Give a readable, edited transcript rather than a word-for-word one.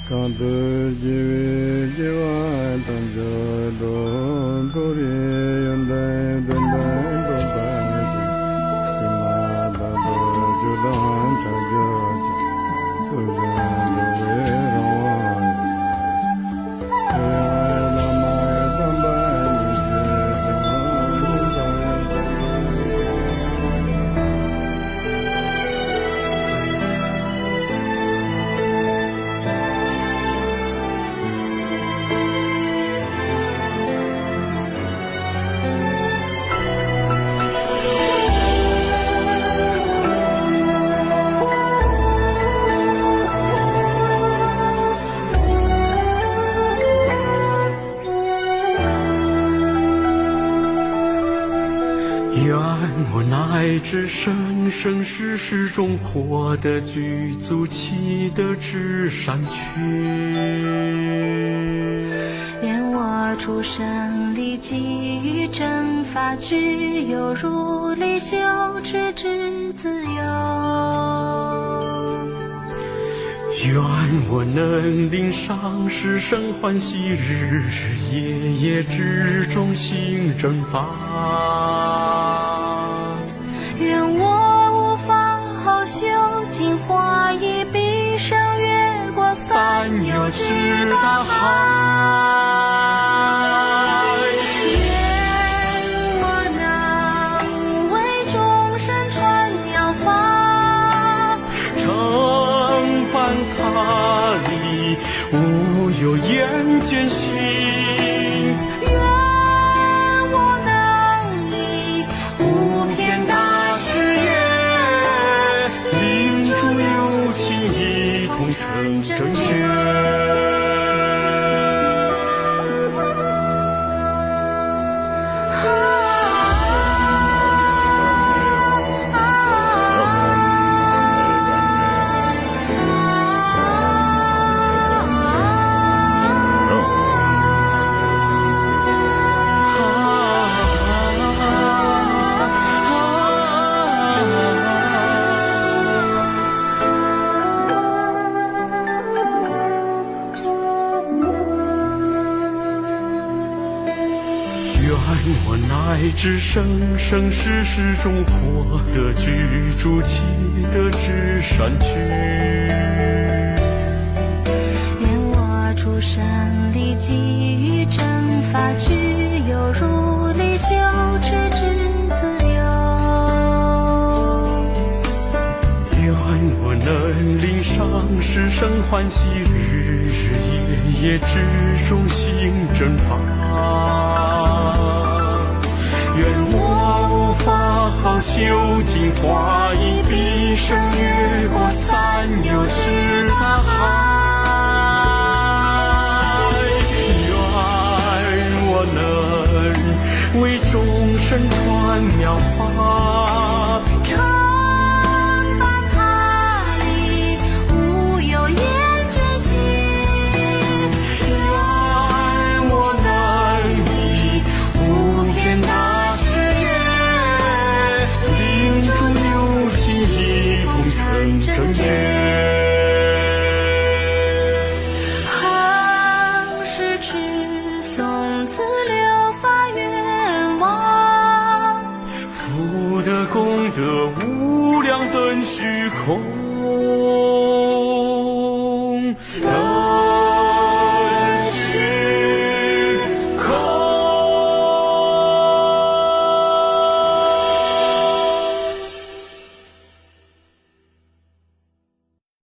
Kanto jive jiva tanjo do dori yondan dandan dodan sima da do judan chajo tujan do veron la mai damban愿我乃至生生世世中获得具足其德之善趣。愿我出生立基于正法具有如理修持之自由。愿我能领上师生欢喜，日日夜夜之中行正法。愿我无法好修净化一毕生越过三有之大海。愿我能为众生传妙法，承办他力，无有厌倦心。正觉。愿我乃至生生世世中获得具足其德之善趣。愿我出生立基于正法具有如理修持之自由。愿我能领上师生欢喜，日日夜夜之中行正法。愿我无法好修净化一毕生越过三有之大海。愿我能为众生传妙法，承办他力，无有厌倦心。愿我能以无边大正觉，恒时持诵此六法愿望，福德功德无量等虚空。